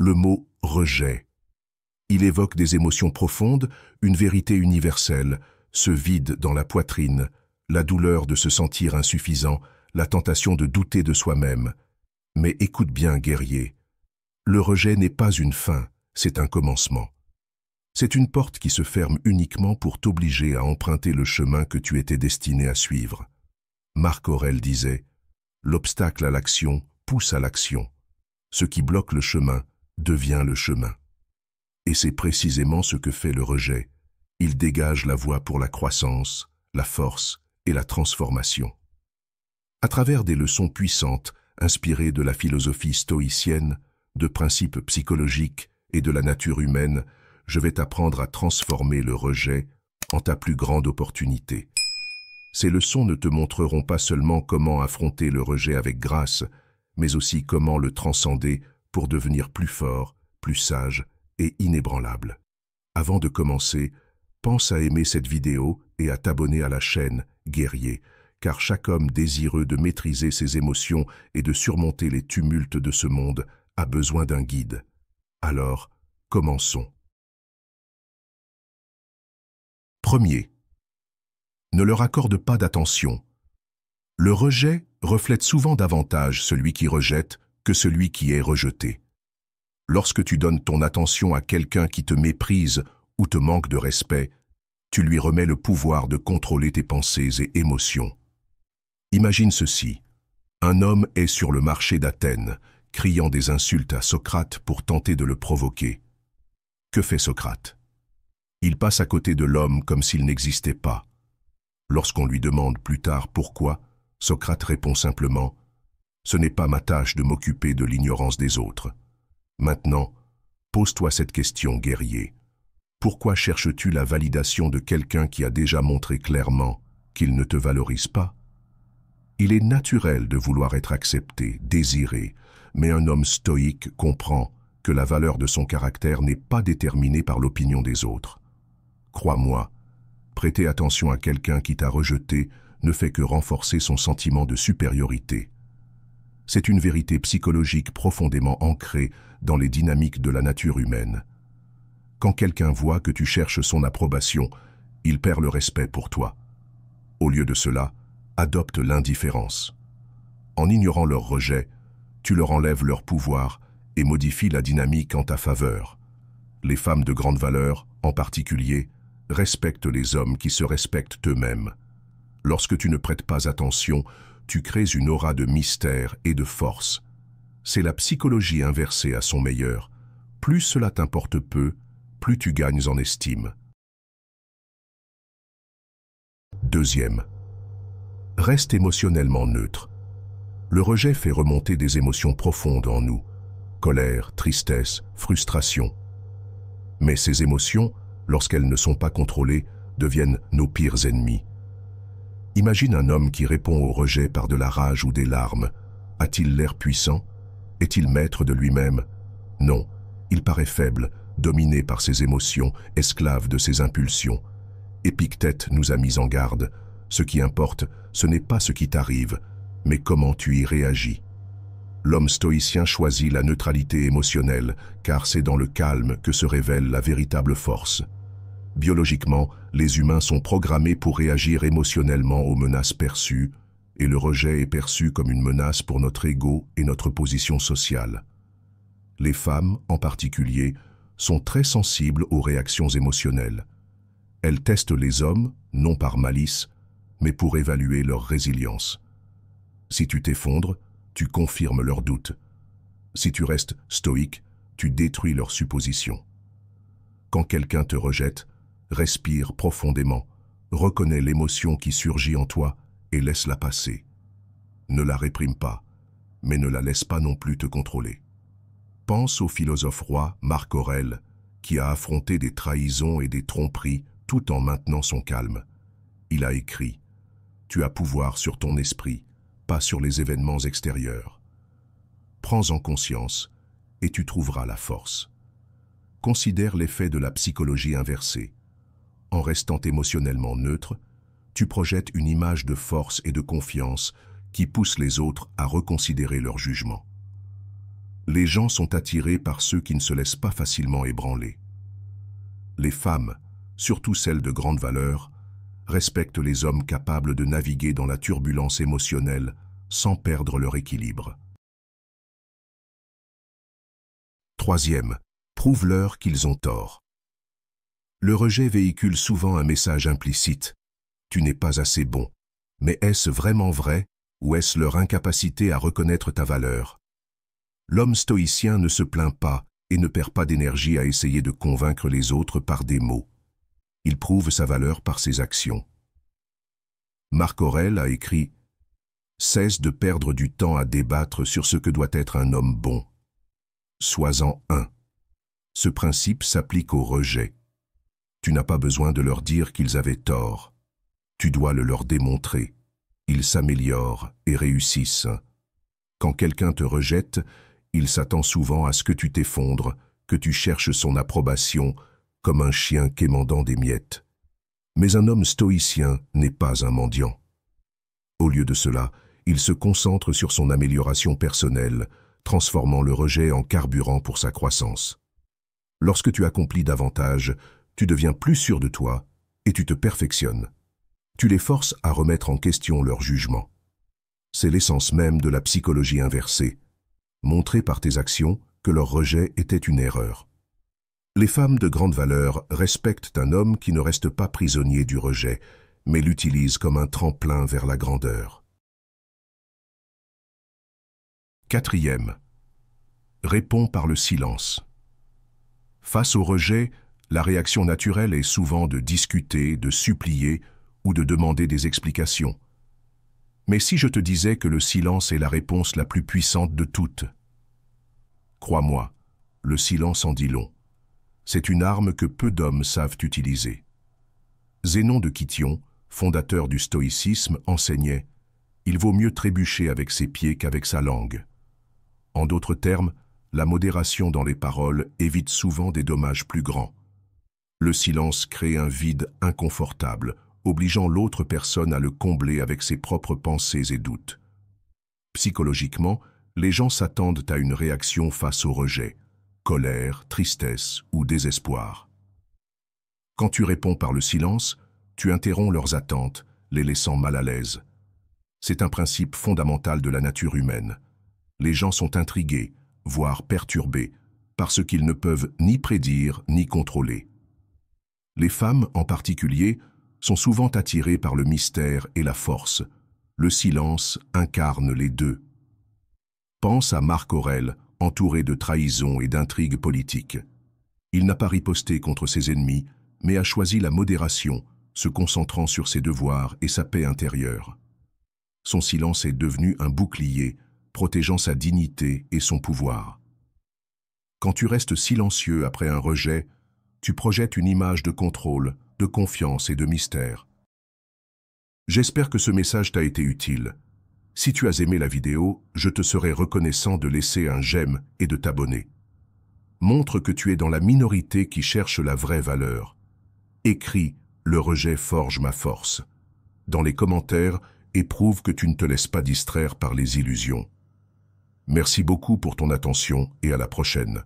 le mot « rejet ». Il évoque des émotions profondes, une vérité universelle, ce vide dans la poitrine, la douleur de se sentir insuffisant, la tentation de douter de soi-même. Mais écoute bien, guerrier, le rejet n'est pas une fin, c'est un commencement. C'est une porte qui se ferme uniquement pour t'obliger à emprunter le chemin que tu étais destiné à suivre. Marc Aurèle disait « L'obstacle à l'action pousse à l'action. Ce qui bloque le chemin devient le chemin. » Et c'est précisément ce que fait le rejet. Il dégage la voie pour la croissance, la force et la transformation. À travers des leçons puissantes, inspirées de la philosophie stoïcienne, de principes psychologiques et de la nature humaine, je vais t'apprendre à transformer le rejet en ta plus grande opportunité. Ces leçons ne te montreront pas seulement comment affronter le rejet avec grâce, mais aussi comment le transcender pour devenir plus fort, plus sage et inébranlable. Avant de commencer, pense à aimer cette vidéo et à t'abonner à la chaîne Guerrier, car chaque homme désireux de maîtriser ses émotions et de surmonter les tumultes de ce monde a besoin d'un guide. Alors, commençons. Premier. Ne leur accorde pas d'attention. Le rejet reflète souvent davantage celui qui rejette que celui qui est rejeté. Lorsque tu donnes ton attention à quelqu'un qui te méprise ou te manque de respect, tu lui remets le pouvoir de contrôler tes pensées et émotions. Imagine ceci. Un homme est sur le marché d'Athènes, criant des insultes à Socrate pour tenter de le provoquer. Que fait Socrate? Il passe à côté de l'homme comme s'il n'existait pas. Lorsqu'on lui demande plus tard pourquoi, Socrate répond simplement « Ce n'est pas ma tâche de m'occuper de l'ignorance des autres. » Maintenant, pose-toi cette question, guerrier. Pourquoi cherches-tu la validation de quelqu'un qui a déjà montré clairement qu'il ne te valorise pas? Il est naturel de vouloir être accepté, désiré, mais un homme stoïque comprend que la valeur de son caractère n'est pas déterminée par l'opinion des autres. Crois-moi, prêter attention à quelqu'un qui t'a rejeté ne fait que renforcer son sentiment de supériorité. C'est une vérité psychologique profondément ancrée dans les dynamiques de la nature humaine. Quand quelqu'un voit que tu cherches son approbation, il perd le respect pour toi. Au lieu de cela, adopte l'indifférence. En ignorant leur rejet, tu leur enlèves leur pouvoir et modifies la dynamique en ta faveur. Les femmes de grande valeur, en particulier, respectent les hommes qui se respectent eux-mêmes. Lorsque tu ne prêtes pas attention, tu crées une aura de mystère et de force. C'est la psychologie inversée à son meilleur. Plus cela t'importe peu, plus tu gagnes en estime. Deuxième. Reste émotionnellement neutre. Le rejet fait remonter des émotions profondes en nous. Colère, tristesse, frustration. Mais ces émotions, lorsqu'elles ne sont pas contrôlées, deviennent nos pires ennemis. Imagine un homme qui répond au rejet par de la rage ou des larmes. A-t-il l'air puissant? Est-il maître de lui-même? Non, il paraît faible, dominé par ses émotions, esclave de ses impulsions. Épictète nous a mis en garde. Ce qui importe, ce n'est pas ce qui t'arrive, mais comment tu y réagis. L'homme stoïcien choisit la neutralité émotionnelle, car c'est dans le calme que se révèle la véritable force. Biologiquement, les humains sont programmés pour réagir émotionnellement aux menaces perçues, et le rejet est perçu comme une menace pour notre ego et notre position sociale. Les femmes, en particulier, sont très sensibles aux réactions émotionnelles. Elles testent les hommes, non par malice, mais pour évaluer leur résilience. Si tu t'effondres, tu confirmes leurs doutes. Si tu restes stoïque, tu détruis leurs suppositions. Quand quelqu'un te rejette, respire profondément, reconnais l'émotion qui surgit en toi et laisse-la passer. Ne la réprime pas, mais ne la laisse pas non plus te contrôler. Pense au philosophe roi Marc Aurèle, qui a affronté des trahisons et des tromperies tout en maintenant son calme. Il a écrit « Tu as pouvoir sur ton esprit, pas sur les événements extérieurs. Prends-en conscience et tu trouveras la force. » Considère l'effet de la psychologie inversée. En restant émotionnellement neutre, tu projettes une image de force et de confiance qui pousse les autres à reconsidérer leur jugement. Les gens sont attirés par ceux qui ne se laissent pas facilement ébranler. Les femmes, surtout celles de grande valeur, respectent les hommes capables de naviguer dans la turbulence émotionnelle sans perdre leur équilibre. Troisième, prouve-leur qu'ils ont tort. Le rejet véhicule souvent un message implicite. Tu n'es pas assez bon. Mais est-ce vraiment vrai, ou est-ce leur incapacité à reconnaître ta valeur? L'homme stoïcien ne se plaint pas et ne perd pas d'énergie à essayer de convaincre les autres par des mots. Il prouve sa valeur par ses actions. Marc Aurèle a écrit « Cesse de perdre du temps à débattre sur ce que doit être un homme bon. Sois-en un. » Ce principe s'applique au rejet. Tu n'as pas besoin de leur dire qu'ils avaient tort. Tu dois le leur démontrer. Ils s'améliorent et réussissent. Quand quelqu'un te rejette, il s'attend souvent à ce que tu t'effondres, que tu cherches son approbation, comme un chien quémandant des miettes. Mais un homme stoïcien n'est pas un mendiant. Au lieu de cela, il se concentre sur son amélioration personnelle, transformant le rejet en carburant pour sa croissance. Lorsque tu accomplis davantage, tu deviens plus sûr de toi et tu te perfectionnes. Tu les forces à remettre en question leur jugement. C'est l'essence même de la psychologie inversée. Montrer par tes actions que leur rejet était une erreur. Les femmes de grande valeur respectent un homme qui ne reste pas prisonnier du rejet, mais l'utilise comme un tremplin vers la grandeur. Quatrième, réponds par le silence. Face au rejet, la réaction naturelle est souvent de discuter, de supplier ou de demander des explications. Mais si je te disais que le silence est la réponse la plus puissante de toutes? Crois-moi, le silence en dit long. C'est une arme que peu d'hommes savent utiliser. Zénon de Kition, fondateur du stoïcisme, enseignait « Il vaut mieux trébucher avec ses pieds qu'avec sa langue ». En d'autres termes, la modération dans les paroles évite souvent des dommages plus grands. Le silence crée un vide inconfortable, obligeant l'autre personne à le combler avec ses propres pensées et doutes. Psychologiquement, les gens s'attendent à une réaction face au rejet, colère, tristesse ou désespoir. Quand tu réponds par le silence, tu interromps leurs attentes, les laissant mal à l'aise. C'est un principe fondamental de la nature humaine. Les gens sont intrigués, voire perturbés, par ce qu'ils ne peuvent ni prédire ni contrôler. Les femmes, en particulier, sont souvent attirées par le mystère et la force. Le silence incarne les deux. Pense à Marc Aurèle, entouré de trahisons et d'intrigues politiques. Il n'a pas riposté contre ses ennemis, mais a choisi la modération, se concentrant sur ses devoirs et sa paix intérieure. Son silence est devenu un bouclier, protégeant sa dignité et son pouvoir. Quand tu restes silencieux après un rejet, tu projettes une image de contrôle, de confiance et de mystère. J'espère que ce message t'a été utile. Si tu as aimé la vidéo, je te serai reconnaissant de laisser un j'aime et de t'abonner. Montre que tu es dans la minorité qui cherche la vraie valeur. Écris « Le rejet forge ma force » dans les commentaires et prouve que tu ne te laisses pas distraire par les illusions. Merci beaucoup pour ton attention et à la prochaine.